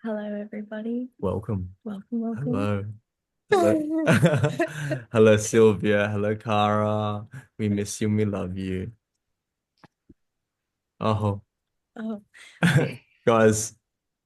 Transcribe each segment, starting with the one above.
Hello, everybody. Welcome. Welcome. Hello. Hello. Hello, Sylvia. Hello, Cara. We miss you and we love you. Oh, Oh, guys,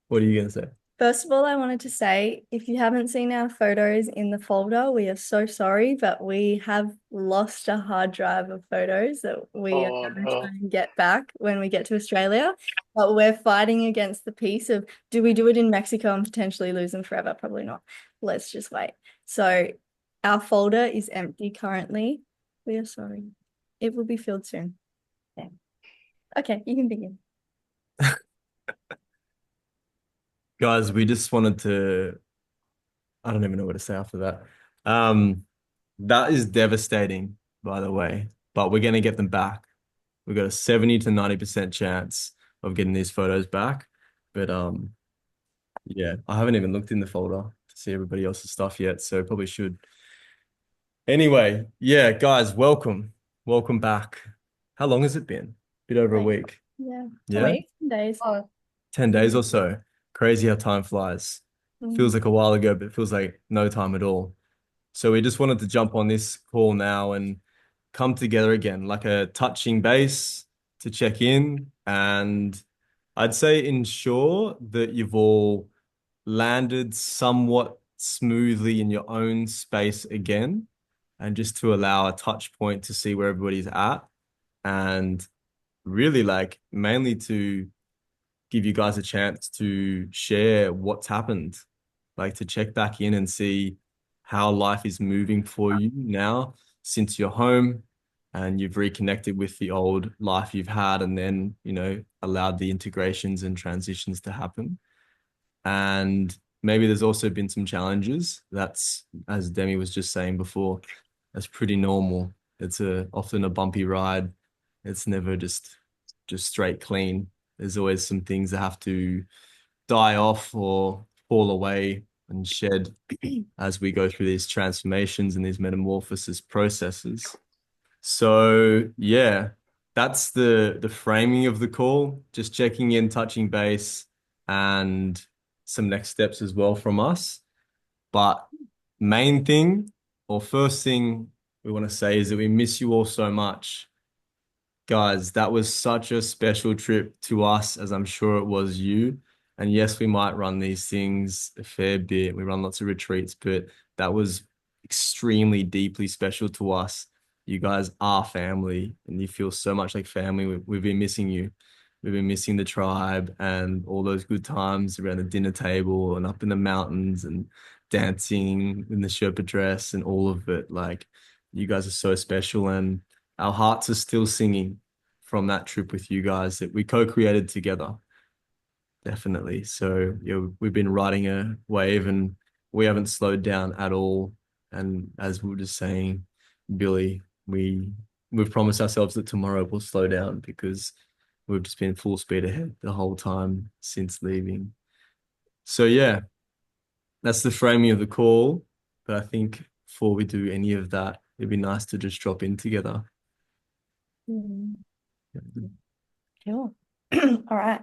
what are you gonna say? first of all, I wanted to say if you haven't seen our photos in the folder, we are so sorry, but we have lost a hard drive of photos that we are Oh going to try no. and get back when we get to Australia. But we're fighting against the piece of do we do it in Mexico and potentially lose them forever? Probably not. Let's just wait. So our folder is empty currently. We are sorry. It will be filled soon. Yeah. Okay, you can begin. Guys, we just wanted to, I don't even know what to say after that. Um, that is devastating, by the way, but we're gonna get them back. We've got a 70 to 90% chance of getting these photos back. But yeah, I haven't even looked in the folder to see everybody else's stuff yet, so probably should. Anyway, yeah, guys, welcome. Welcome back. How long has it been? Bit over a Like, week. yeah, a Yeah, week, days. Oh, 10 days or so. Crazy how time flies. mm, Feels like a while ago, but it feels like no time at all. So we just wanted to jump on this call now and come together again, like a touching base to check in. And I'd say ensure that you've all landed somewhat smoothly in your own space again, and just to allow a touch point to see where everybody's at, and really like mainly to give you guys a chance to share what's happened, like to check back in and see how life is moving for you now since you're home and you've reconnected with the old life you've had, and then, allowed the integrations and transitions to happen. And maybe there's also been some challenges. That's, as Demi was just saying before, that's pretty normal. It's often a bumpy ride. It's never just straight clean. There's always some things that have to die off or fall away and shed as we go through these transformations and these metamorphosis processes. So yeah, that's the framing of the call. Just checking in, touching base, and some next steps as well from us. But main thing or first thing we want to say is that we miss you all so much. Guys, that was such a special trip to us, as I'm sure it was you. And yes, we might run these things a fair bit. We run lots of retreats, but that was extremely deeply special to us. You guys are family, and you feel so much like family. We've been missing you. We've been missing the tribe and all those good times around the dinner table and up in the mountains and dancing in the Sherpa dress and all of it. Like, you guys are so special, and our hearts are still singing from that trip with you guys that we co-created together. Definitely. So, we've been riding a wave and we haven't slowed down at all. And as we were just saying, Billy, we've promised ourselves that tomorrow we'll slow down because we've just been full speed ahead the whole time since leaving. So yeah, that's the framing of the call. But I think before we do any of that, it'd be nice to just drop in together. mm, sure. All right.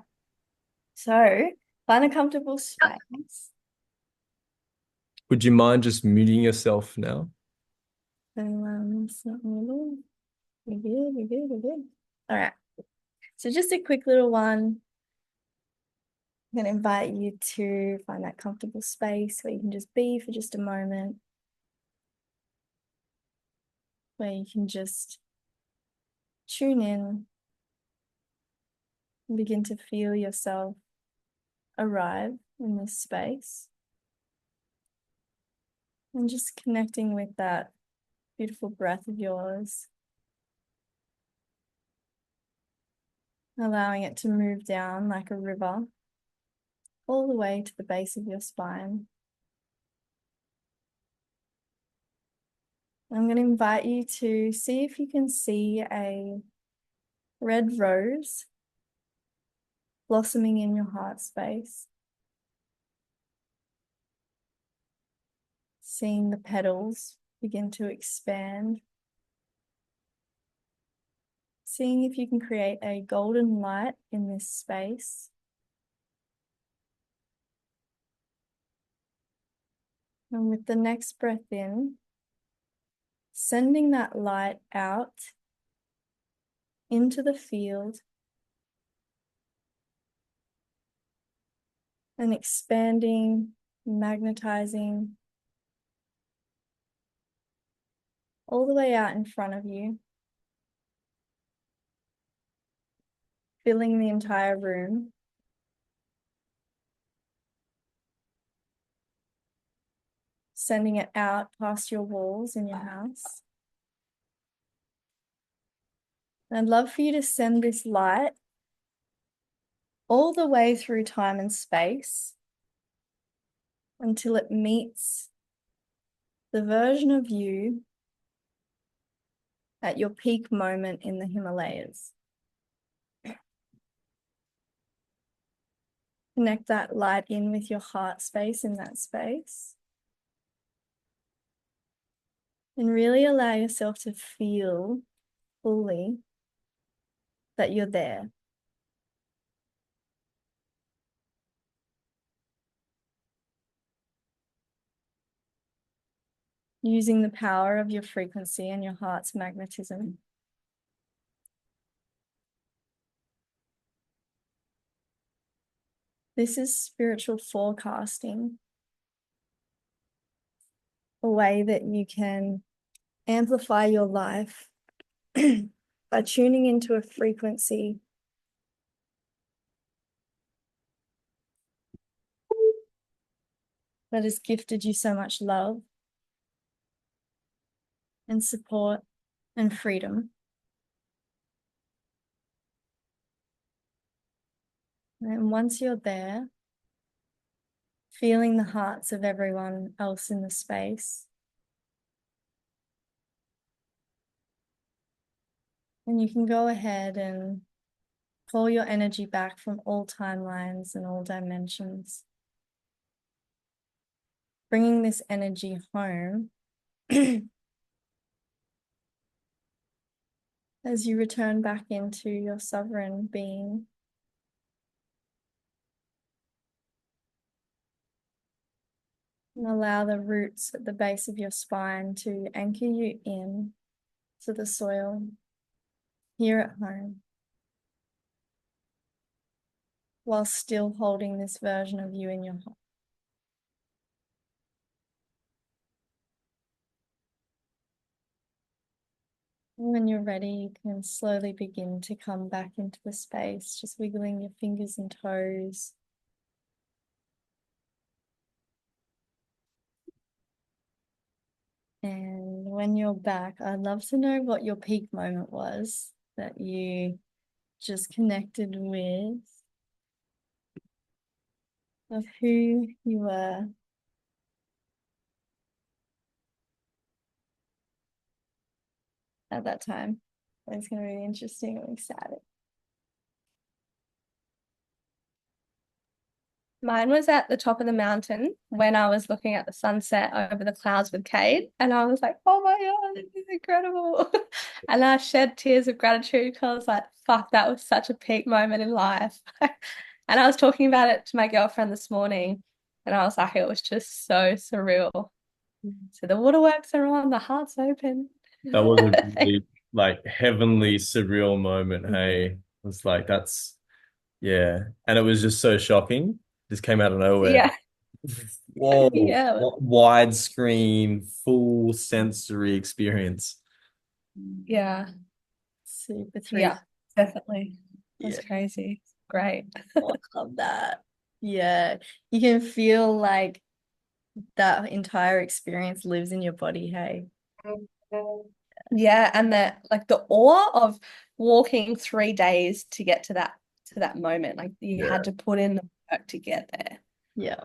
So find a comfortable space. Would you mind just muting yourself now? So, we're good, we're good, we're good. All right. So just a quick little one. I'm going to invite you to find that comfortable space where you can just be for just a moment, where you can just tune in and begin to feel yourself arrive in this space and just connecting with that beautiful breath of yours, allowing it to move down like a river all the way to the base of your spine. I'm going to invite you to see if you can see a red rose blossoming in your heart space. Seeing the petals begin to expand. Seeing if you can create a golden light in this space. And with the next breath in, sending that light out into the field and expanding, magnetizing all the way out in front of you, filling the entire room. Sending it out past your walls in your house. And I'd love for you to send this light all the way through time and space until it meets the version of you at your peak moment in the Himalayas. Connect that light in with your heart space in that space. And really allow yourself to feel fully that you're there. Using the power of your frequency and your heart's magnetism. This is spiritual forecasting, a way that you can amplify your life by tuning into a frequency that has gifted you so much love and support and freedom. And once you're there, feeling the hearts of everyone else in the space, and you can go ahead and pull your energy back from all timelines and all dimensions, bringing this energy home as you return back into your sovereign being. And allow the roots at the base of your spine to anchor you in to the soil here at home, while still holding this version of you in your heart. And when you're ready, you can slowly begin to come back into the space, just wiggling your fingers and toes. And when you're back, I'd love to know what your peak moment was that you just connected with, of who you were. At that time. It's going to be interesting. I'm excited. Mine was at the top of the mountain when I was looking at the sunset over the clouds with Cade, and I was like, oh my God, this is incredible. And I shed tears of gratitude because I was like, fuck, that was such a peak moment in life. And I was talking about it to my girlfriend this morning, and I was like, it was just so surreal. So the waterworks are on, the heart's open. That was a really like heavenly surreal moment. Hey, it was like yeah, and it was just so shocking. Just came out of nowhere. Yeah. Whoa, Yeah. what widescreen, full sensory experience. Yeah. Super Yeah, definitely. Yeah. That's crazy. Great. Oh, I love that. Yeah. You can feel like that entire experience lives in your body, hey? Yeah, and the awe of walking 3 days to get to that moment. Like you Yeah. had to put in the work to get there. Yeah,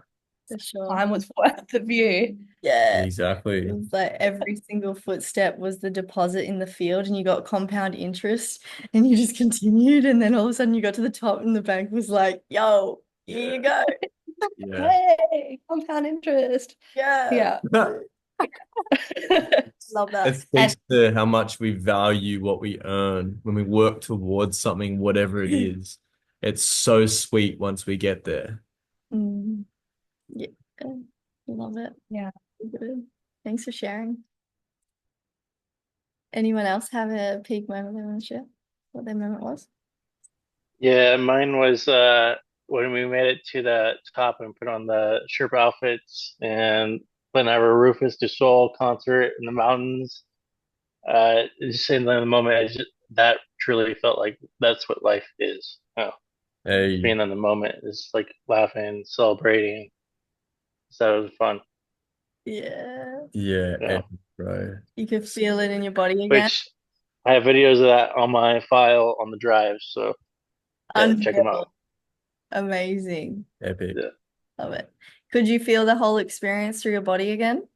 for sure. Time was worth the view. Yeah. Exactly. It was like every single footstep was the deposit in the field, and you got compound interest, and you just continued, and then all of a sudden you got to the top, and the bank was like, "Yo, here you go." Yeah. Hey, compound interest. Yeah. Yeah. Love It that. speaks to how much we value what we earn when we work towards something, whatever it is. It's so sweet once we get there. Yeah, love it. Yeah. Good. Thanks for sharing. Anyone else have a peak moment they want to share? What their moment was? Yeah, mine was when we made it to the top and put on the Sherpa outfits and went our Rufus Du Sol concert in the mountains. Just in the moment, that truly felt like that's what life is. Hey, Being in the moment is like laughing, celebrating. So it was fun. Yeah. yeah, Yeah. epic, bro. You could feel it in your body again. Which I have videos of that on my file on the drive, so yeah, check them out. Amazing. Epic. Yeah. Love it. Could you feel the whole experience through your body again?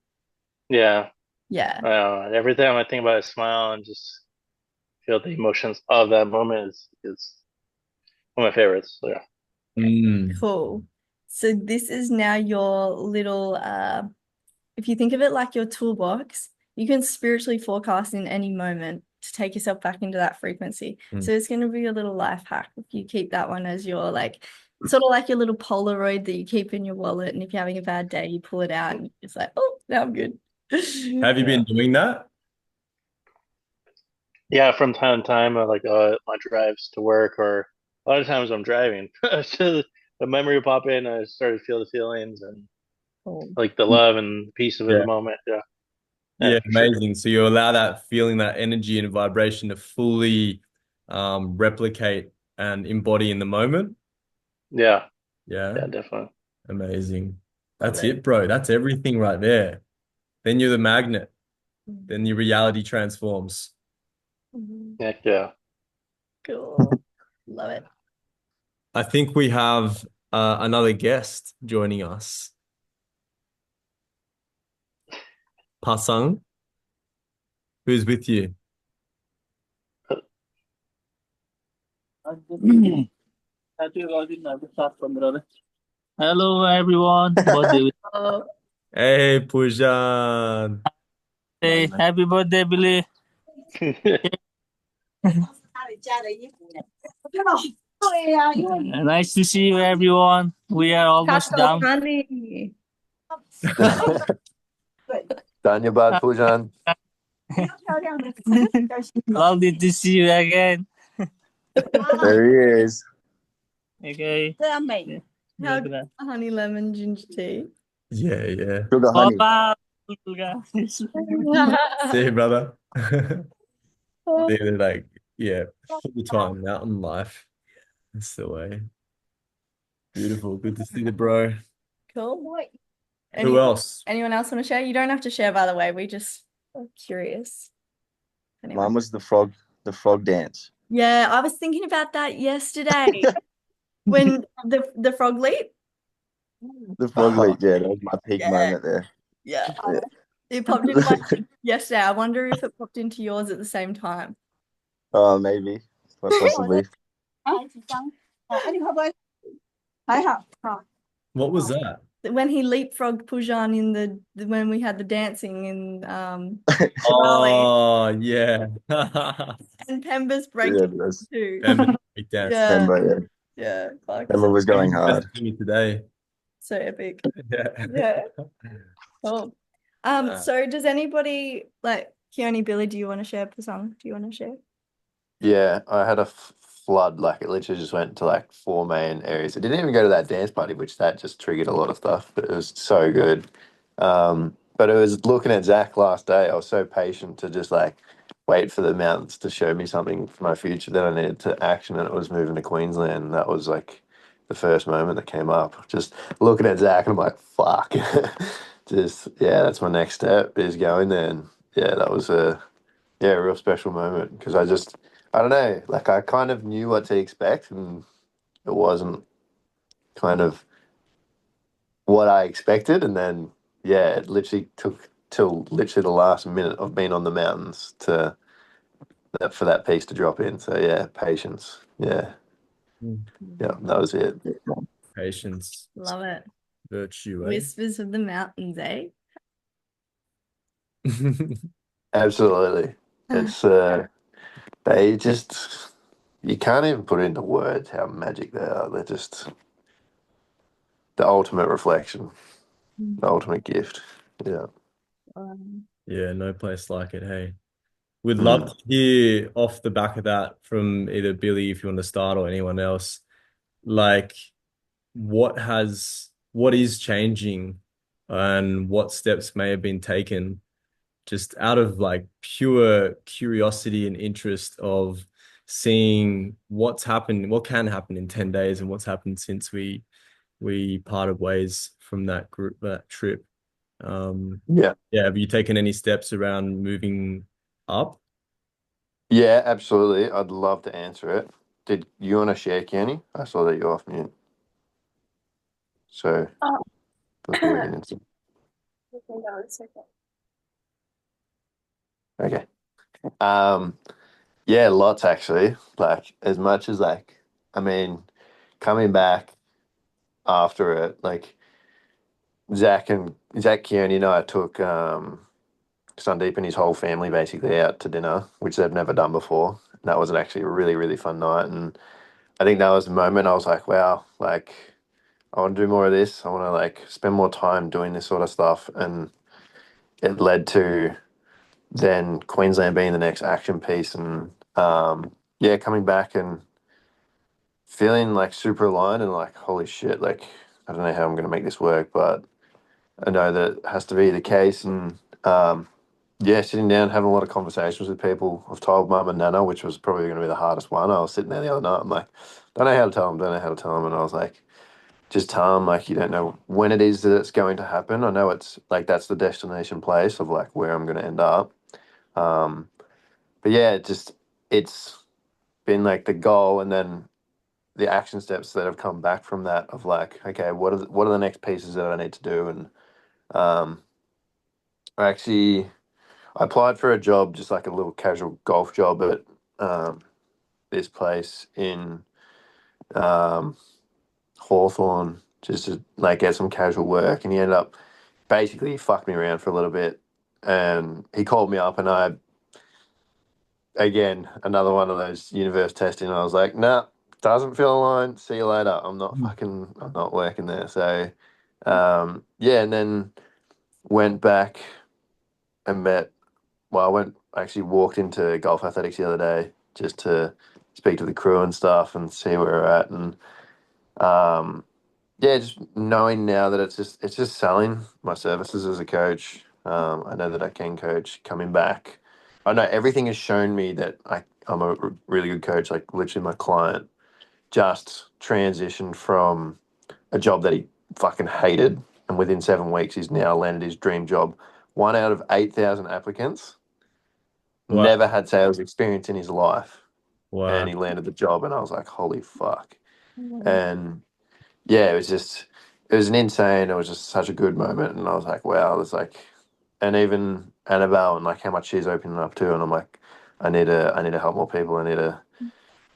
Yeah. Yeah. Every time I think about a smile and just feel the emotions of that moment is one of my favorites. So yeah. Mm. Cool. So this is now your little if you think of it like your toolbox, you can spiritually forecast in any moment to take yourself back into that frequency. So it's going to be a little life hack if you keep that one as your like sort of like your little Polaroid that you keep in your wallet, and if you're having a bad day, you pull it out and it's like, oh, now I'm good. Have you been doing that? Yeah, from time to time, like my drives to work, or a lot of times I'm driving. So the memory will pop in, I start to feel the feelings and Cool. like the love and peace of the Yeah. moment. Yeah. Yeah, For sure. amazing. So you allow that feeling, that energy and vibration to fully replicate and embody in the moment. Yeah. Yeah, Yeah, definitely. amazing. Love That's it. it, bro. That's everything right there. Then you're the magnet. Then your reality transforms. Heck yeah. Cool. Love it. I think we have another guest joining us. Pasang, who's with you? Hello everyone. Birthday. Oh, Hey, Pujan. Hey, happy birthday, Billy. Nice to see you, everyone. We are almost done. Honey. Dhanyabad, Pujan. Lovely to see you again. There he is. Okay. how honey lemon ginger tea. Yeah, yeah. Sugar Oh, honey. wow. See you, brother. They're like, yeah, full-time mountain life. That's the way. Beautiful. Good to see the bro. Cool. Who else? Anyone else want to share? You don't have to share, by the way. We just are curious. Anyway. Mine was the frog dance. Yeah, I was thinking about that yesterday when the frog leap. The frog leap, yeah, that was my peak Yeah. moment there. Yeah. Yeah. It popped into my head yesterday. I wonder if it popped into yours at the same time. Oh, maybe. Quite possibly. What was that? When he leapfrogged Pujan in the when we had the dancing in Bali, Oh, yeah. and Pemba's Yeah, breaking that's too. Big dance. Yeah, Pemba, yeah. yeah. Fuck, Pemba was going hard. Messaging me today. so epic. Yeah. Yeah. Cool. So does anybody like Keone, Billy, do you want to share the song? Do you want to share? Yeah, I had a flood. Like it literally just went to like 4 main areas. It didn't even go to that dance party, which that just triggered a lot of stuff. But it was so good. But it was looking at Zach last day. I was so patient to just like wait for the mountains to show me something for my future. Then I needed to action, and it was moving to Queensland. And that was like the first moment that came up. Just looking at Zach, and I'm like, fuck. Just yeah, that's my next step is going there. And yeah, that was a real special moment because I don't know, like I kind of knew what to expect, and it wasn't kind of what I expected. And then, yeah, it literally took till literally the last minute of being on the mountains to for that piece to drop in. So yeah, patience. Yeah, yeah, that was it. Patience, Love it. virtue, Whispers of the mountains, eh? Absolutely. It's they just you can't even put into words how magic they are. They're just the ultimate reflection, the ultimate gift. Yeah. Yeah, no place like it. Hey, we'd love Mm. to hear off the back of that from either Billy, if you want to start, or anyone else. Like, what is changing, and what steps may have been taken, just out of like pure curiosity and interest of seeing what's happened, what can happen in 10 days, and what's happened since we parted ways from that group, that trip. Yeah. Yeah, have you taken any steps around moving up? Yeah, absolutely. I'd love to answer it. Did you want to share, Kenny? I saw that you're off mute. So Oh, before we get into okay. Um, yeah, lots actually. Like as much as like I mean, coming back after it, like Zach Kearney and I took Sandeep and his whole family basically out to dinner, which they've never done before. And that was actually a really, really fun night. And I think that was the moment I was like, wow, like I want to do more of this. I want to like spend more time doing this sort of stuff. And it led to then Queensland being the next action piece and yeah, coming back and feeling like super aligned and like, holy shit, like I don't know how I'm going to make this work, but I know that it has to be the case. And yeah, sitting down, having a lot of conversations with people. I've told mum and nana, which was probably going to be the hardest one. I was sitting there the other night. I'm like, don't know how to tell them, don't know how to tell them. And I was like, just tell them, like, you don't know when it is that it's going to happen. I know it's like that's the destination place of like where I'm going to end up. Um, but yeah, it's been like the goal and then the action steps that have come back from that of like, okay, what are the next pieces that I need to do? And um, I actually I applied for a job, just like a little casual golf job at um, this place in um, Hawthorne, just to like get some casual work. And he ended up basically he fucked me around for a little bit. And he called me up, and I again another one of those universe testing. And I was like, nah, doesn't feel aligned. See you later. I'm not working there. So yeah, and then went back and met. Well, I actually walked into Golf Athletics the other day just to speak to the crew and stuff and see where we're at. And um, yeah, just knowing now that it's just selling my services as a coach. I know that I can coach coming back. I know everything has shown me that I'm a really good coach. Like literally, my client just transitioned from a job that he fucking hated, and within 7 weeks, he's now landed his dream job. One out of 8,000 applicants, Wow. never had sales experience in his life, and Wow. he landed the job. And I was like, holy fuck. And yeah, it was an insane, it was just such a good moment. And I was like, wow, it's like, and even Annabelle and like how much she's opening up to. And I'm like, I need to help more people. I need to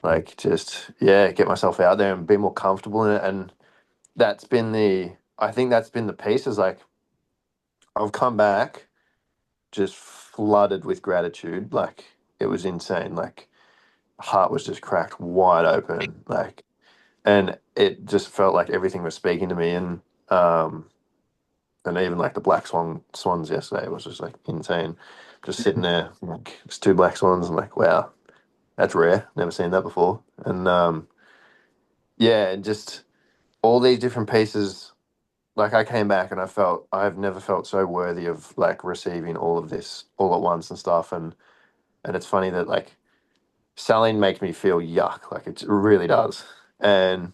like, just, yeah, get myself out there and be more comfortable in it. And I think that's been the piece is like, I've come back just flooded with gratitude. Like it was insane. Like heart was just cracked wide open. Like, and it just felt like everything was speaking to me. Um, and even like the swans yesterday was just like insane. Just sitting there, like it's two black swans. I'm like, wow, that's rare. Never seen that before. And yeah, and just all these different pieces. Like I came back and I've never felt so worthy of like receiving all of this all at once and stuff. And it's funny that like selling makes me feel yuck. Like it really does. And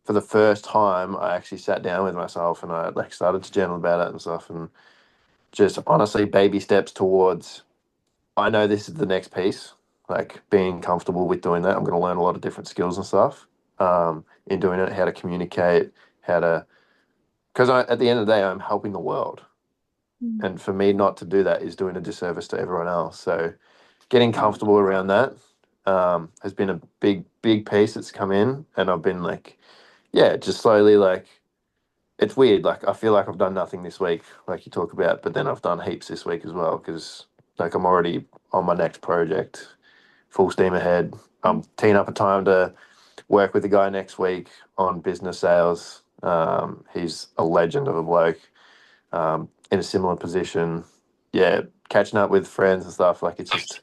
for the first time, I actually sat down with myself and I like started to journal about it and stuff, and just honestly baby steps towards. I know this is the next piece, like being comfortable with doing that. I'm going to learn a lot of different skills and stuff in doing it, how to communicate, how to, because at the end of the day, I'm helping the world, and for me not to do that is doing a disservice to everyone else. So getting comfortable around that has been a big piece that's come in, and I've been like, yeah, just slowly like it's weird. Like I feel like I've done nothing this week, like you talk about, but then I've done heaps this week as well because like I'm already on my next project, full steam ahead. I'm teeing up a time to work with the guy next week on business sales. He's a legend of a bloke. in a similar position. Yeah, catching up with friends and stuff. Like, it's just,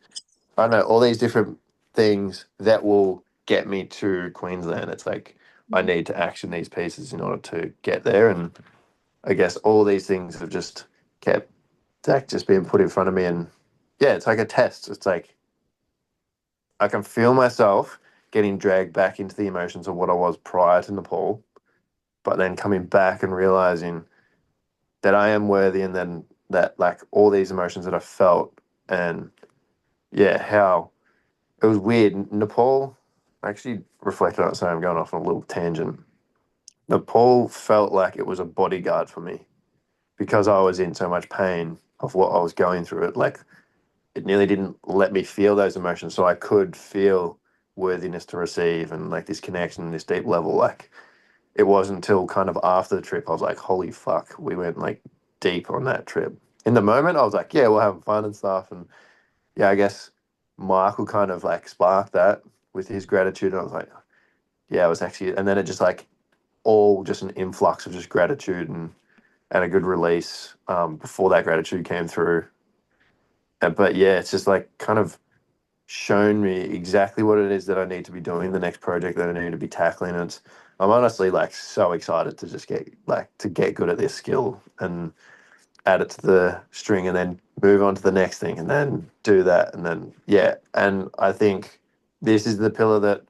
I don't know, all these different things that will get me to Queensland. It's like I need to action these pieces in order to get there. And I guess all these things have just kept just being put in front of me. And yeah, it's like a test. It's like I can feel myself getting dragged back into the emotions of what I was prior to Nepal, but then coming back and realizing that I am worthy, and then that, like, all these emotions that I felt, and yeah, how it was weird. Nepal, I actually reflected on it. Sorry, I'm going off on a little tangent. Nepal felt like it was a bodyguard for me because I was in so much pain of what I was going through. It, like, it nearly didn't let me feel those emotions, so I could feel worthiness to receive and like this connection, this deep level. Like, it wasn't until kind of after the trip I was like, holy fuck, we went like deep on that trip. In the moment, I was like, yeah, we're having fun and stuff, and yeah, I guess Michael kind of like sparked that with his gratitude. And I was like, yeah, it was actually, and then it just like all just an influx of just gratitude and a good release before that gratitude came through. But yeah, it's just like kind of shown me exactly what it is that I need to be doing, the next project that I need to be tackling. And I'm honestly like so excited to just get good at this skill and add it to the string and then move on to the next thing and then do that. And then, yeah. And I think this is the pillar that,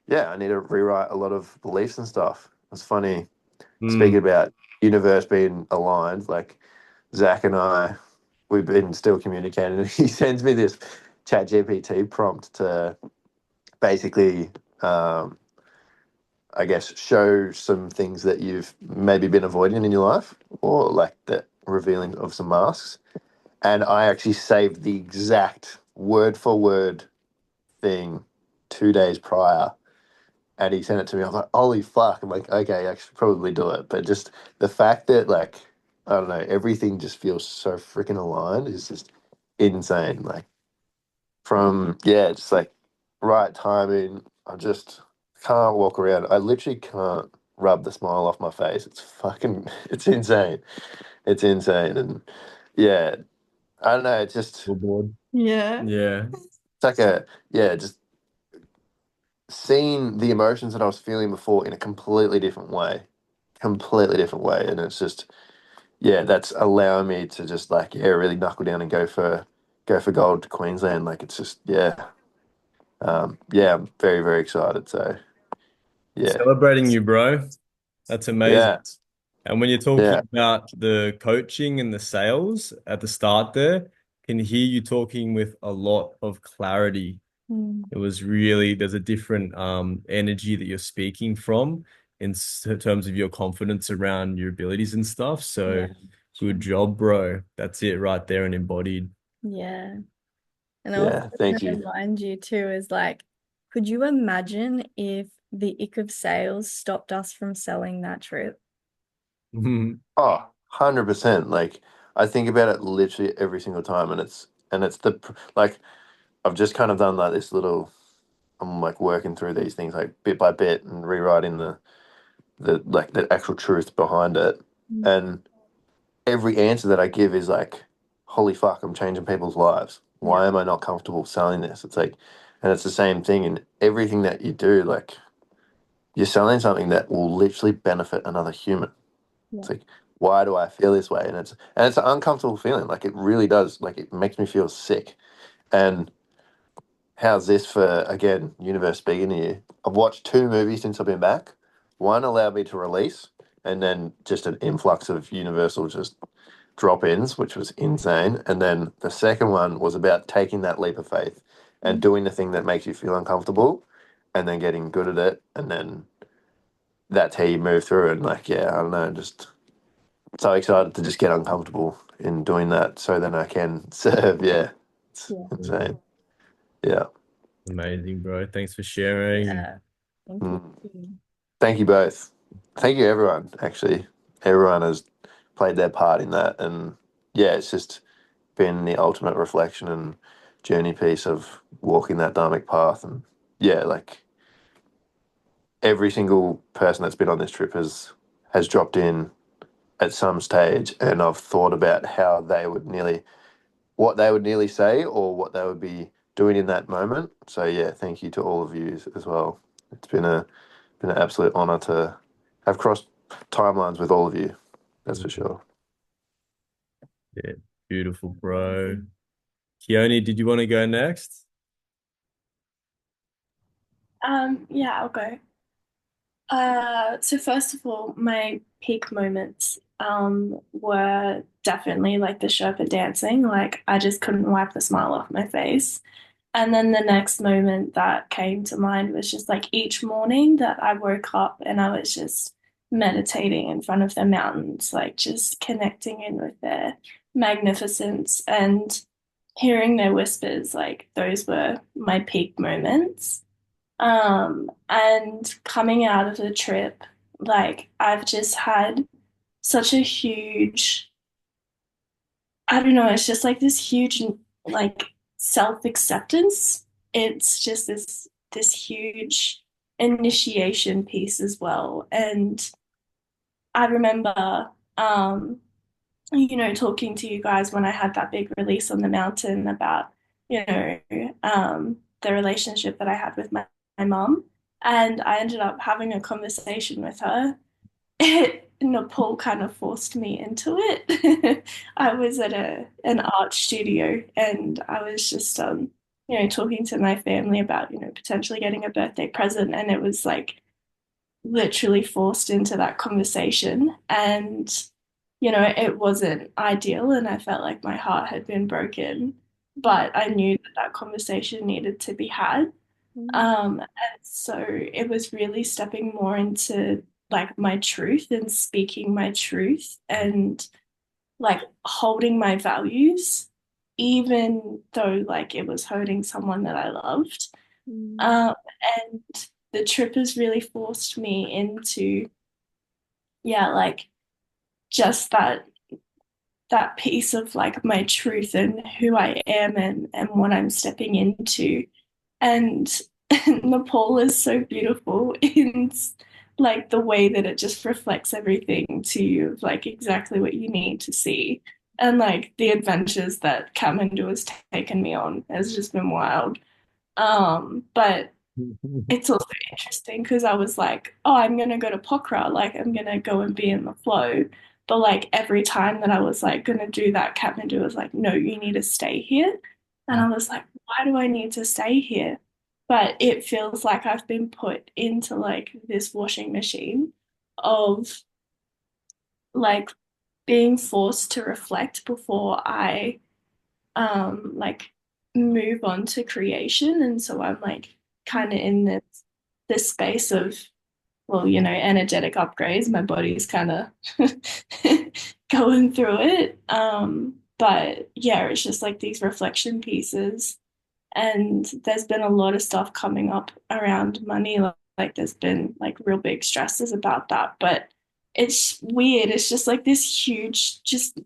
yeah, I need to rewrite a lot of beliefs and stuff. It's funny speaking about universe being aligned, like Zach and I, we've been still communicating, and he sends me this chat GPT prompt to basically, I guess, show some things that you've maybe been avoiding in your life, or like the revealing of some masks. And I actually saved the exact word for word thing 2 days prior. And he sent it to me. I was like, holy fuck. I'm like, okay, I should probably do it. But just the fact that, like, I don't know, everything just feels so freaking aligned is just insane. Like, from, yeah, just like right timing. I just can't walk around. I literally can't rub the smile off my face. It's fucking, it's insane. It's insane. And yeah, I don't know. It's just, Board. Yeah. Yeah. it's like yeah, just seeing the emotions that I was feeling before in a completely different way. And it's just, yeah, that's allowing me to just like, yeah, really knuckle down and go for gold to Queensland. Like, it's just, yeah. Yeah, I'm very, very excited. So, yeah, Celebrating you, bro. That's amazing. yeah, And when you're talking yeah, about the coaching and the sales at the start there, can hear you talking with a lot of clarity. It was really, there's a different energy that you're speaking from in terms of your confidence around your abilities and stuff. So good job, bro. That's it right there and embodied. Yeah. And I also yeah. Thank want to you. remind you too, is like, could you imagine if the ick of sales stopped us from selling that trip? Oh, 100%. Like, I think about it literally every single time, and it's like, I've just kind of done like this little. I'm like working through these things like bit by bit and rewriting the actual truth behind it. And every answer that I give is like, holy fuck, I'm changing people's lives. Why am I not comfortable selling this? It's like, and it's the same thing in everything that you do. Like, you're selling something that will literally benefit another human. It's like, why do I feel this way? And it's an uncomfortable feeling. Like, it really does. Like, it makes me feel sick. And how's this for, again, universe speaking to you? I've watched 2 movies since I've been back. One allowed me to release, and then just an influx of universal just drop-ins, which was insane. And then the second one was about taking that leap of faith and doing the thing that makes you feel uncomfortable and then getting good at it. And then that's how you move through. And like, yeah, I don't know, just so excited to just get uncomfortable in doing that so then I can serve. Yeah, it's insane. Yeah. Amazing, bro. Thanks for sharing. Yeah. Thank Mm. you. Thank you both. Thank you, everyone. Actually, everyone has played their part in that. And yeah, it's just been the ultimate reflection and journey piece of walking that dharmic path. And yeah, like every single person that's been on this trip has dropped in at some stage, and I've thought about how they would nearly, what they would nearly say or what they would be doing in that moment. So yeah, thank you to all of you as well. It's been an absolute honor to have crossed timelines with all of you. That's for sure. Yeah, beautiful, bro. Keone, did you want to go next? Yeah, I'll go. So first of all, my peak moments were definitely like the Sherpa dancing. Like I just couldn't wipe the smile off my face. And then the next moment that came to mind was just like each morning that I woke up and I was just meditating in front of the mountains, like just connecting in with their magnificence and hearing their whispers, like those were my peak moments. And coming out of the trip, like I've just had such a huge, I don't know, it's just like this huge like self-acceptance. It's just this huge initiation piece as well. And I remember talking to you guys when I had that big release on the mountain about, the relationship that I had with my mom. And I ended up having a conversation with her. Nepal kind of forced me into it. I was at an art studio and I was just talking to my family about, potentially getting a birthday present. And it was like literally forced into that conversation. And, it wasn't ideal. And I felt like my heart had been broken. But I knew that that conversation needed to be had. And so it was really stepping more into like my truth and speaking my truth and like holding my values, even though like it was hurting someone that I loved. And the trip has really forced me into, yeah, like just that piece of like my truth and who I am and what I'm stepping into. And Nepal is so beautiful in like the way that it just reflects everything to you, like exactly what you need to see. And like the adventures that Kathmandu has taken me on has just been wild. But it's also interesting because I was like, oh, I'm gonna go to Pokhara, like I'm gonna go and be in the flow. But like every time that I was like gonna do that, Kathmandu was like, no, you need to stay here. And I was like, why do I need to stay here? But it feels like I've been put into like this washing machine of like being forced to reflect before I like move on to creation. And so I'm like kind of in this space of, well, energetic upgrades. My body's kind of going through it. But yeah, it's just like these reflection pieces. And there's been a lot of stuff coming up around money. Like there's been like real big stresses about that. But it's weird. It's just like this huge, just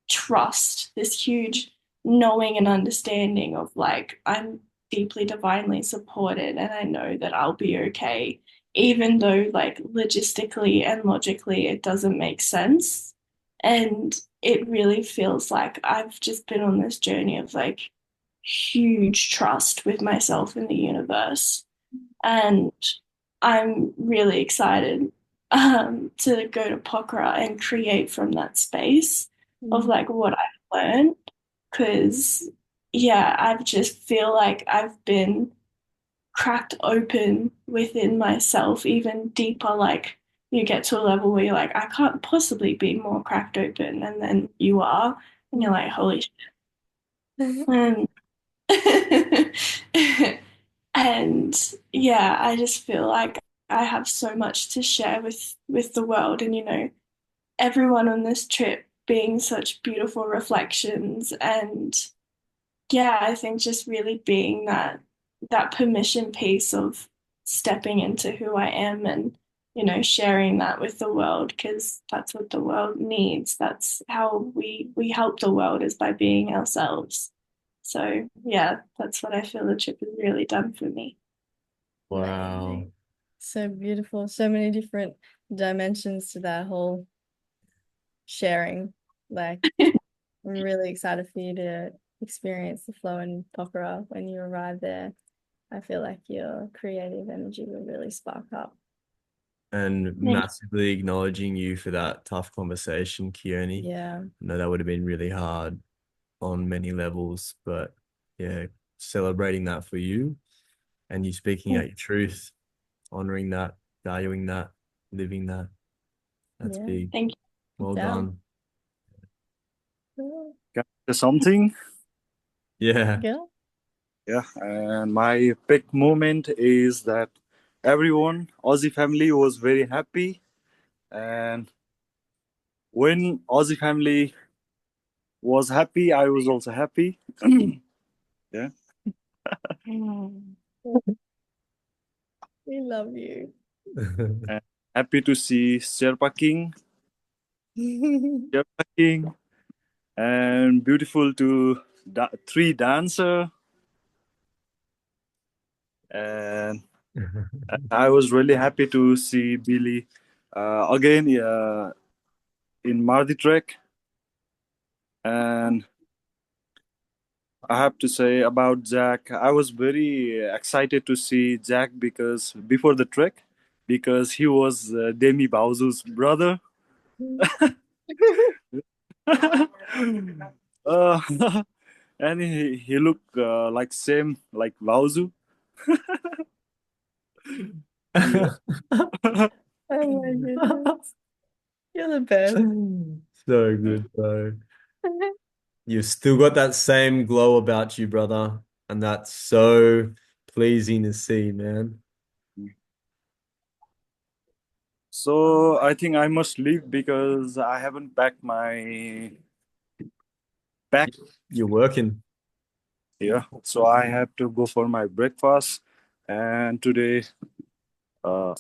trust, this huge knowing and understanding of like, I'm deeply divinely supported and I know that I'll be okay, even though like logistically and logically it doesn't make sense. And it really feels like I've just been on this journey of like huge trust with myself and the universe. And I'm really excited to go to Pokhara and create from that space of like what I've learned. Because, yeah, I just feel like I've been cracked open within myself, even deeper. Like, you get to a level where you're like, I can't possibly be more cracked open. And then you are, and you're like, holy shit. And and yeah, I just feel like I have so much to share with the world, and everyone on this trip being such beautiful reflections, and yeah, I think just really being that permission piece of stepping into who I am and sharing that with the world because that's what the world needs. That's how we help the world is by being ourselves. So yeah, that's what I feel the trip has really done for me. So beautiful. So many different dimensions to that whole sharing. Like, I'm really excited for you to experience the flow in Pokhara when you arrive there. I feel like your creative energy will really spark up. And massively acknowledging you for that tough conversation, Keone. Yeah. I know that would have been really hard on many levels, but yeah, celebrating that for you and you speaking out your truth, honoring that, valuing that, living that. That's Yeah. big. Thank you. Well Yeah. done. Can I say something? Yeah. Girl. Yeah, and my big moment is that everyone, Aussie family, was very happy, and when Aussie family was happy, I was also happy. Yeah. We love you. And happy to see Sherpa King, and beautiful to three dancer, and I was really happy to see Billy again in Mardi Trek, and I have to say about Jack, I was very excited to see Jack because before the trek, because he was Demi Bauzu's brother. uh, and he looked like same like Bauzu. Yeah. Oh my goodness. You're the best. So good, bro. You've still got that same glow about you, brother. And that's so pleasing to see, man. So I think I must leave because I haven't packed my bag. You're working. Yeah, so I have to go for my breakfast, and today, uh,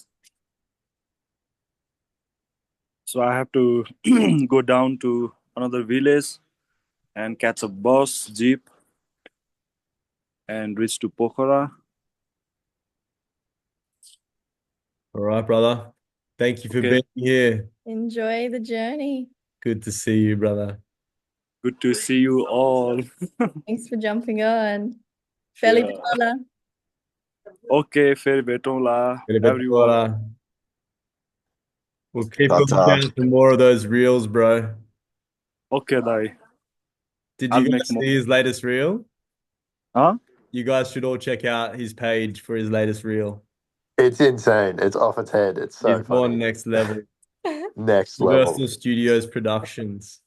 so I have to go down to another village and catch a bus, jeep, and reach to Pokhara. All right, brother. Thank you for Okay, being here. Enjoy the journey. Good to see you, brother. good to see you all. Thanks for jumping on. Feli Yeah. Batala. Okay, fair betola, everyone. We'll keep That's looking hard. out for more of those reels, bro. Okay, Dai. Did I'll you make guys more. see his latest reel? Huh? You guys should all check out his page for his latest reel. It's insane. It's off its head. It's so He's gone funny. next level. Next level. Universal Studios Productions.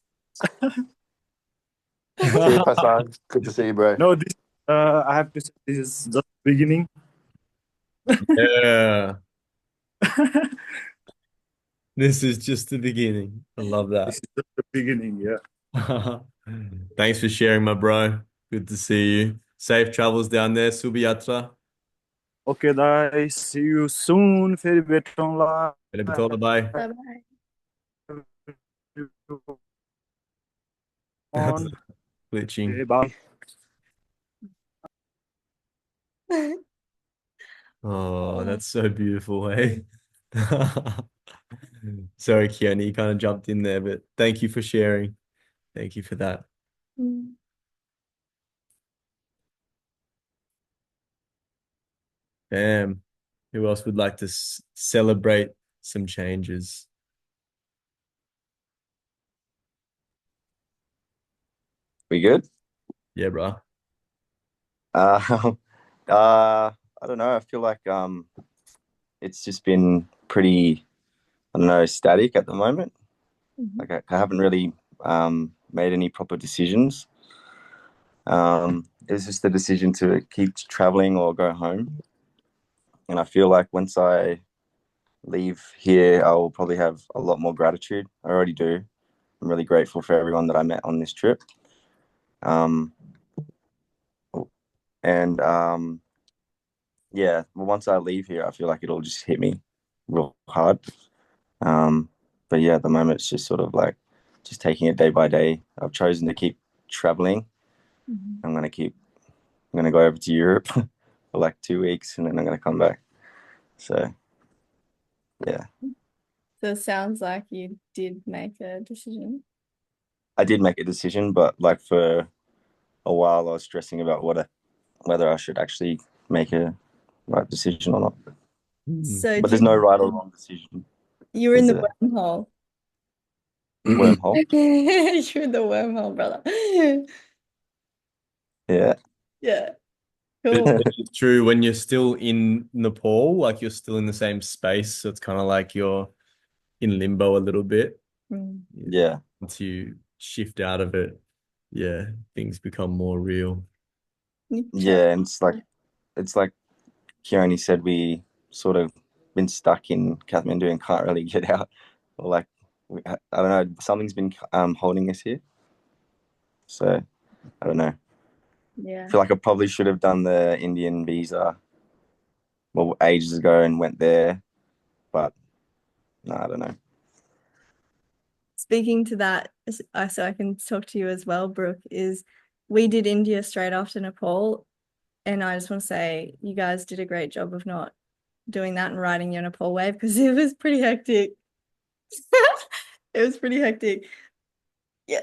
See you, Passan. Good to see you, bro. No, this. I have to say this is just beginning. Yeah. This is just the beginning. I love This that. is just the beginning. Yeah. Thanks for sharing, my bro. Good to see you. Safe travels down there, Subiyatra. Okay, Dai. See you soon. Fair betola. Bye. Bye-bye. On. Glitching. Okay, bye. Oh, that's so beautiful, hey? Sorry, Keone, you kind of jumped in there, but thank you for sharing. Thank you for that. Mm. Bam. Who else would like to celebrate some changes? We good? Yeah, bro. Uh, I don't know. I feel like it's just been pretty, I don't know, static at the moment. Like I haven't really made any proper decisions. It was just the decision to keep traveling or go home. And I feel like once I leave here, I will probably have a lot more gratitude. I already do. I'm really grateful for everyone that I met on this trip. Um, and yeah, well, once I leave here, I feel like it'll just hit me real hard. But yeah, at the moment, it's just sort of like just taking it day by day. I've chosen to keep traveling. I'm gonna keep. I'm gonna go over to Europe for like 2 weeks, and then I'm gonna come back. So, yeah. So it sounds like you did make a decision. I did make a decision, but like for a while, I was stressing about whether I should actually make a right decision or not. So But there's no right or wrong decision. you were in Is the there? wormhole. Wormhole? You're in the wormhole, brother. Yeah. Yeah, But cool. it's true when you're still in Nepal, like you're still in the same space. So it's kind of like you're in limbo a little bit. Mm. Yeah. Once you shift out of it, yeah, things become more real. Yeah, and it's like Kioni said, we sort of been stuck in Kathmandu and can't really get out. Or like I don't know, something's been holding us here. So I don't know. Yeah. I feel like I probably should have done the Indian visa ages ago and went there, but no, I don't know. Speaking to that, so I can talk to you as well, Brooke, is we did India straight after Nepal. And I just want to say you guys did a great job of not doing that and riding your Nepal wave because it was pretty hectic. It was pretty hectic. Yeah.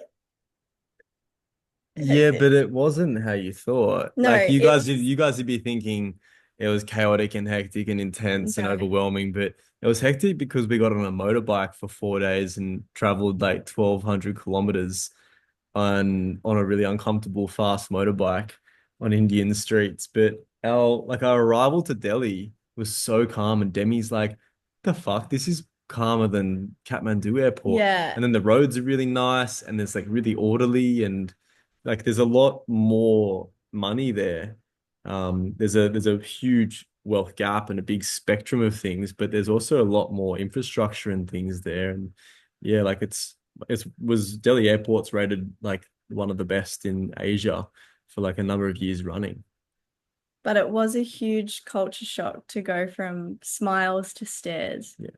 Yeah, Hectic. but it wasn't how you thought. No, Like it was you guys would be thinking it was chaotic and hectic and intense and no. overwhelming, but it was hectic because we got on a motorbike for 4 days and traveled like 1,200 kilometers on a really uncomfortable fast motorbike on Indian streets. But our arrival to Delhi was so calm, and Demi's like, the fuck, this is calmer than Kathmandu airport. Yeah. And then the roads are really nice and it's like really orderly and like there's a lot more money there. There's a huge wealth gap and a big spectrum of things, but there's also a lot more infrastructure and things there. And yeah, like it was Delhi Airport's rated like one of the best in Asia for like a number of years running. But it was a huge culture shock to go from smiles to stares. Yeah.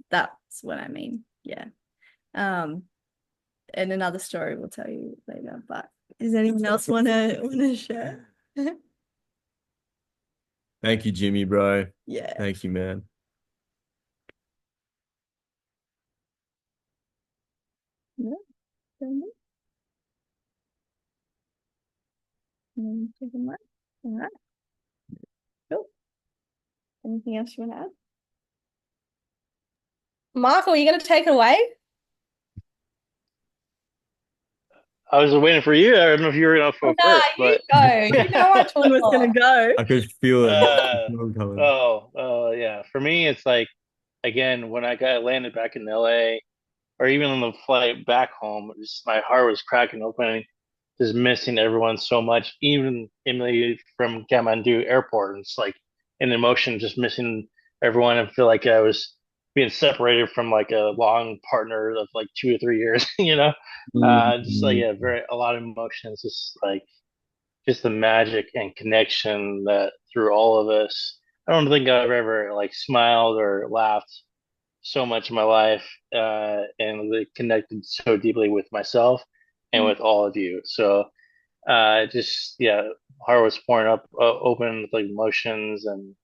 That's what I mean. Yeah. And another story we'll tell you later. But does anyone else wanna share? Thank you, Jimmy, bro. Yeah. Thank you, man. Yeah. All right. Cool. Anything else you want to add? Michael, are you going to take it away? I was waiting for you. I don't know if you were gonna go Nah, first, you but go. You know I talk Someone was gonna go. I could feel it. uh, Coming. yeah. For me, it's like again when I got landed back in LA, or even on the flight back home, just my heart was cracking open, just missing everyone so much. Even Emily from Kathmandu Airport, it's like an emotion, just missing everyone. I feel like I was being separated from like a long partner of like 2 or 3 years, you know. Just like yeah, very a lot of emotions, just like just the magic and connection that through all of us. I don't think I've ever like smiled or laughed so much in my life, and like, connected so deeply with myself and with all of you. So, just yeah, heart was pouring up, open with like emotions and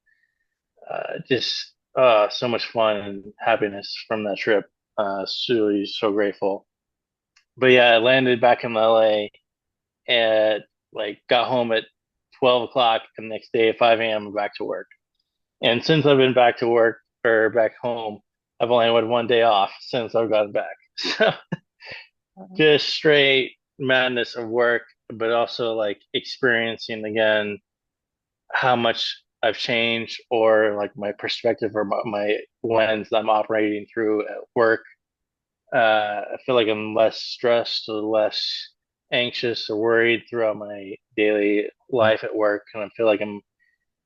just so much fun and happiness from that trip. So grateful. But yeah, I landed back in LA and like got home at 12 o'clock, and the next day at 5 a.m. I'm back to work. And since I've been back to work or back home, I've only had 1 day off since I've gotten back. So just straight madness of work, but also like experiencing again how much I've changed or like my perspective or my lens I'm operating through at work. I feel like I'm less stressed or less anxious or worried throughout my daily life at work, and I feel like I'm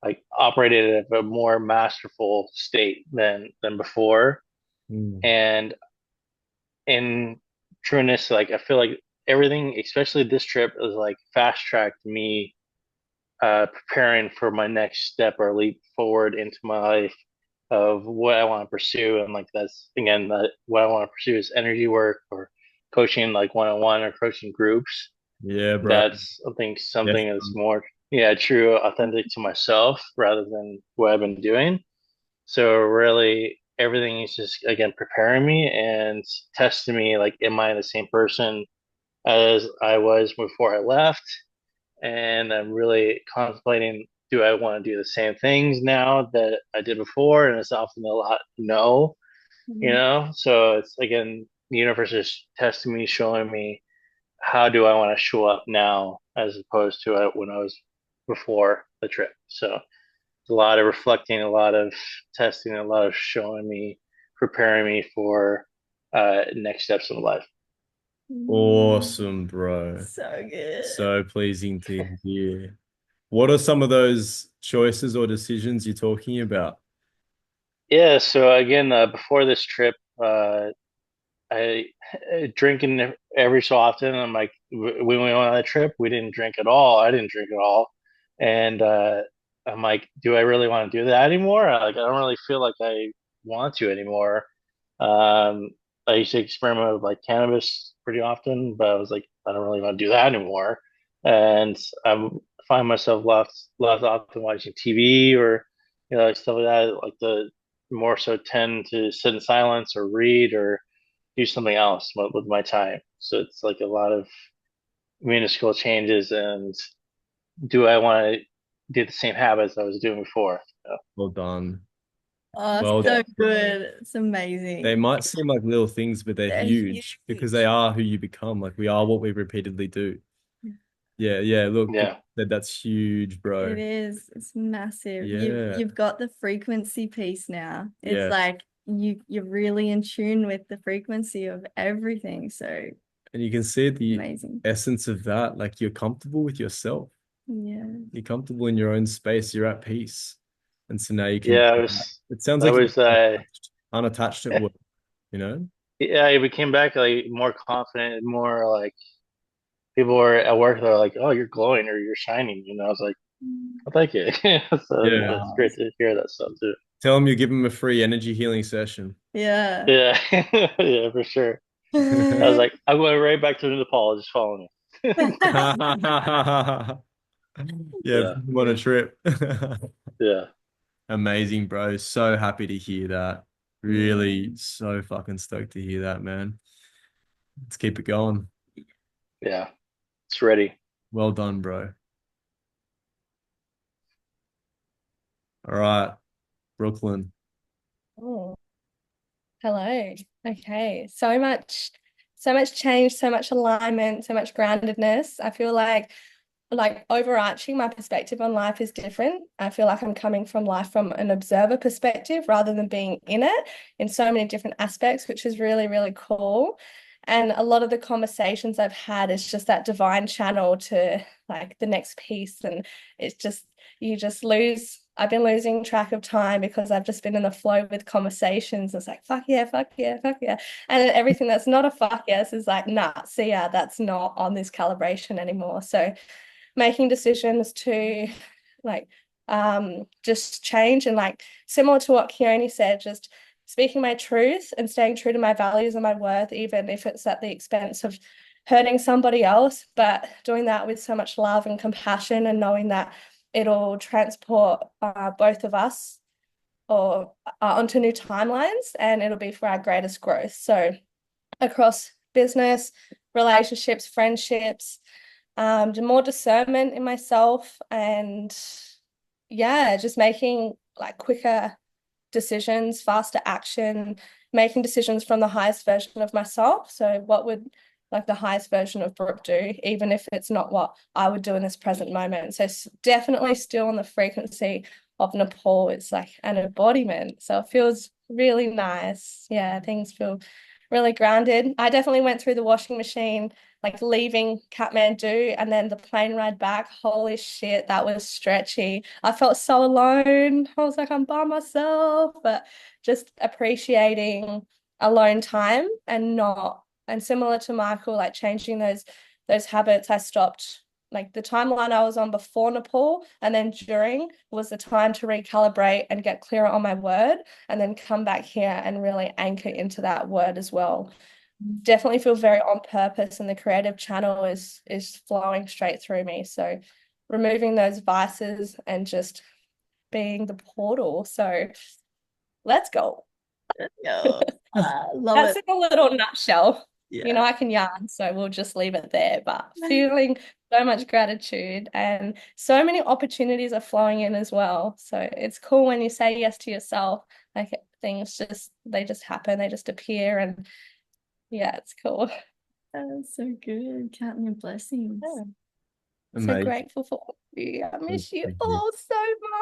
like operated at a more masterful state than before. And in trueness, like I feel like everything, especially this trip, is like fast tracked me preparing for my next step or leap forward into my life of what I want to pursue. And like that's again that what I want to pursue is energy work or coaching like one on one or coaching groups. Yeah, bro. That's I think Yes. something that's more yeah, true, authentic to myself rather than what I've been doing. So really everything is just again preparing me and testing me. Like, am I the same person as I was before I left? And I'm really contemplating, do I want to do the same things now that I did before? And it's often a lot no, you know? So it's again, the universe is testing me, showing me how do I want to show up now as opposed to when I was before the trip. So it's a lot of reflecting, a lot of testing, a lot of showing me, preparing me for next steps in life. Awesome, bro. So good. So pleasing to hear. What are some of those choices or decisions you're talking about? Yeah, so again, before this trip, I drinking every so often. I'm like, when we went on that trip, we didn't drink at all. I didn't drink at all, and I'm like, do I really want to do that anymore? Like, I don't really feel like I want to anymore. Um, I used to experiment with like cannabis pretty often, but I was like, I don't really want to do that anymore. And I find myself less often watching TV or like stuff like that. Like the more so tend to sit in silence or read or do something else with my time. So it's like a lot of minuscule changes. And do I want to do the same habits I was doing before? Well done. Oh, Well so done. good. It's amazing. They might seem like little things, but they're They're huge because they are who you become. Like we are what we repeatedly do. Yeah. Look, Yeah. that's huge, bro. It is. It's massive. Yeah. You've got the frequency piece now. It's Yeah. like you're really in tune with the frequency of everything. So And you can see the amazing. essence of that. Like you're comfortable with yourself. Yeah. You're comfortable in your own space. You're at peace. And so now you can, Yeah, it sounds I like was, you're unattached at work, you know? yeah, I became back like more confident and more like people were at work. They're like, "Oh, you're glowing or you're shining," I was like, "I'll take it." So Yeah. it's great to hear that stuff too. Tell them you give them a free energy healing session. Yeah. Yeah, yeah, for sure. I was like, I'm going right back to Nepal. Just follow me. Yeah, Yeah, I'm on a trip. yeah, Amazing, bro. So happy to hear that. Really, so fucking stoked to hear that, man. Let's keep it going. yeah. It's ready. Well done, bro. All right, Brooklyn. Oh, hello. Okay. So much change, so much alignment, so much groundedness. I feel like overarching my perspective on life is different. I feel like I'm coming from life from an observer perspective rather than being in it in so many different aspects, which is really, really cool. And a lot of the conversations I've had is just that divine channel to like the next piece. And it's just, I've been losing track of time because I've just been in the flow with conversations. It's like, fuck yeah, fuck yeah, fuck yeah. And then everything that's not a fuck yes is like, nah, see ya, that's not on this calibration anymore. So making decisions to like just change and like similar to what Keone said, just speaking my truth and staying true to my values and my worth, even if it's at the expense of hurting somebody else, but doing that with so much love and compassion and knowing that it'll transport both of us or onto new timelines and it'll be for our greatest growth. So across business, relationships, friendships, more discernment in myself and yeah, just making like quicker decisions, faster action, making decisions from the highest version of myself. So what would like the highest version of Brooke do, even if it's not what I would do in this present moment. So definitely still on the frequency of Nepal. It's like an embodiment. So it feels really nice. Yeah, things feel really grounded. I definitely went through the washing machine, like leaving Kathmandu and then the plane ride back. Holy shit, that was stretchy. I felt so alone. I was like, I'm by myself, but just appreciating alone time and not, and similar to Michael, like changing those habits. I stopped like the timeline I was on before Nepal and then during was the time to recalibrate and get clearer on my word and then come back here and really anchor into that word as well. Definitely feel very on purpose and the creative channel is flowing straight through me. So removing those vices and just being the portal. So let's go. Yeah. Love That's it. in a little nutshell. Yeah. You know, I can yarn, so we'll just leave it there. But feeling so much gratitude and so many opportunities are flowing in as well. So it's cool when you say yes to yourself, like things they just happen, they just appear, and yeah, it's cool. That's so good. Counting your blessings. Yeah. So Amazing. grateful for all of you. I miss you Thank you. all so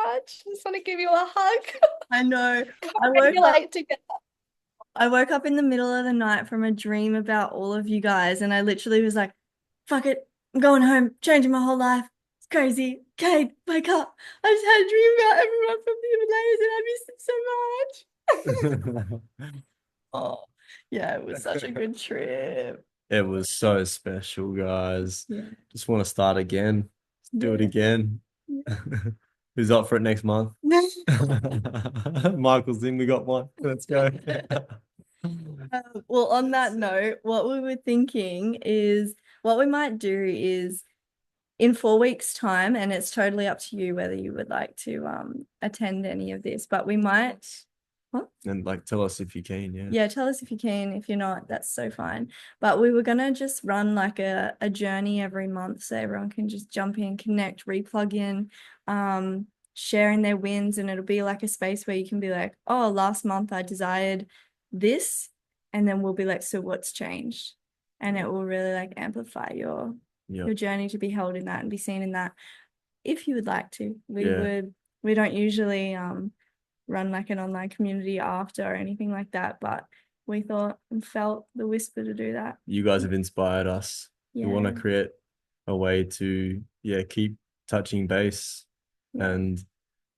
much. Just want to give you a hug. I know. I relate together. I woke up in the middle of the night from a dream about all of you guys, and I literally was like, fuck it, I'm going home, changing my whole life. It's crazy. Kate, wake up. I just had a dream about everyone from the Himalayas, and I miss them so much. Oh, yeah, it was such a good trip. It was so special, guys. Yeah. Just want to start again. Do it Yeah. again. Who's up for it next month? Michael's in. We got one. Let's go. Well, on that note, what we were thinking is what we might do is in 4 weeks' time, and it's totally up to you whether you would like to attend any of this, but we might. And like, tell us if you can. Yeah. Yeah, tell us if you can. If you're not, that's so fine. But we were gonna just run like a journey every month so everyone can just jump in, connect, replug in, sharing their wins, and it'll be like a space where you can be like, oh, last month I desired this, and then we'll be like, so what's changed? And it will really like amplify your journey to be held in that and be seen in that. If you would like to, we don't usually run like an online community after or anything like that, but we thought and felt the whisper to do that. You guys have inspired us. We want to create a way to keep touching base, and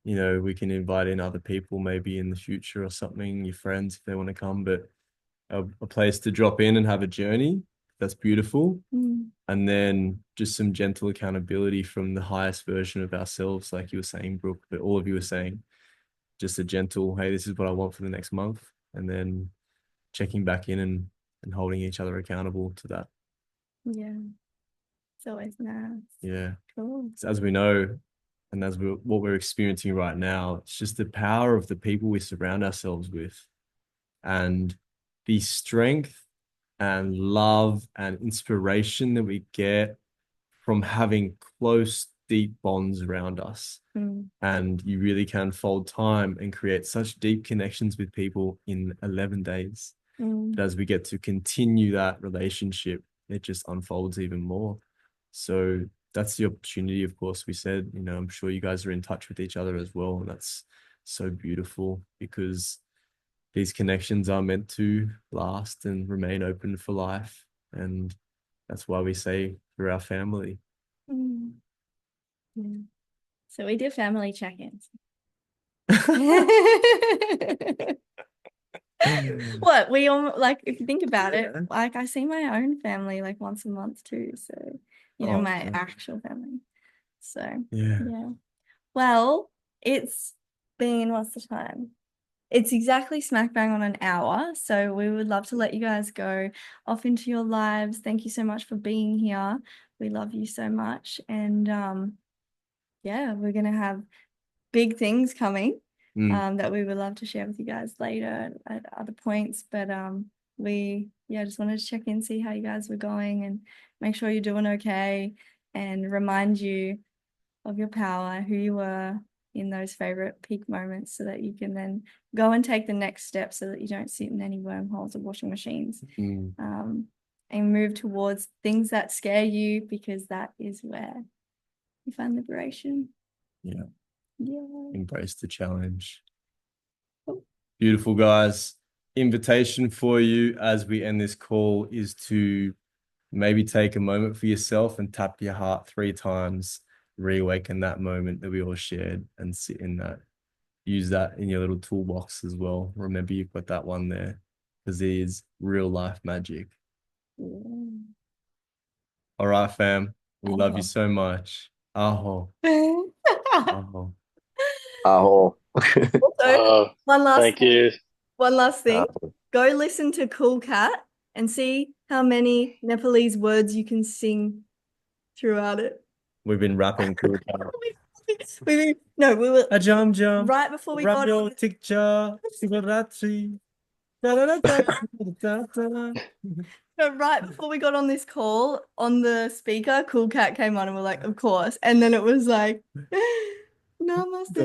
we can invite in other people maybe in the future or something, your friends if they want to come, but a place to drop in and have a journey that's beautiful. And then just some gentle accountability from the highest version of ourselves, like you were saying, Brooke, but all of you were saying, just a gentle, hey, this is what I want for the next month, and then checking back in and holding each other accountable to that. Yeah, it's always nice. Yeah, cool. So as we know, and as what we're experiencing right now, it's just the power of the people we surround ourselves with, and the strength and love and inspiration that we get from having close, deep bonds around us. And you really can fold time and create such deep connections with people in 11 days. But as we get to continue that relationship, it just unfolds even more. So that's the opportunity, of course. We said, I'm sure you guys are in touch with each other as well. And that's so beautiful, because these connections are meant to last and remain open for life. And that's why we say through our family. Yeah. So we do family check-ins. What we all like, if you think about it, like I see my own family like once a month too. So my actual family. So yeah. Well, it's been, what's the time? It's exactly smack bang on an hour. So we would love to let you guys go off into your lives. Thank you so much for being here. We love you so much. And we're gonna have big things coming that we would love to share with you guys later at other points. But we just wanted to check in, see how you guys were going, and make sure you're doing okay, and remind you of your power, who you were in those favorite peak moments, so that you can then go and take the next step, so that you don't sit in any wormholes or washing machines, and move towards things that scare you, because that is where you find liberation. Yeah. Embrace the challenge. Beautiful, guys. Invitation for you as we end this call is to maybe take a moment for yourself and tap your heart 3 times, reawaken that moment that we all shared, and sit in that. Use that in your little toolbox as well. Remember, you've got that one there, because it is real life magic. All right, fam. We love you so much. Aho. Aho. Aho. Also, one last thing. Aho. Go listen to Cool Cat and see how many Nepalese words you can sing throughout it. We've been rapping Cool Cat. we were Ajam jam. right before we got on. Tikja. Sivaratri. But right before we got on this call, on the speaker, Cool Cat came on and we're like, of course. And then it was like, namaste.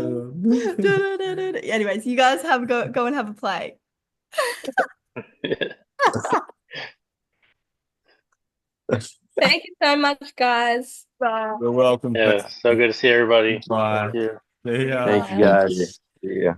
Anyways, you guys have go and have a play. Thank you so much, guys. You're welcome. Yeah, so good to see everybody. Bye. Thank you. See ya. Thank you Bye. guys. Yeah.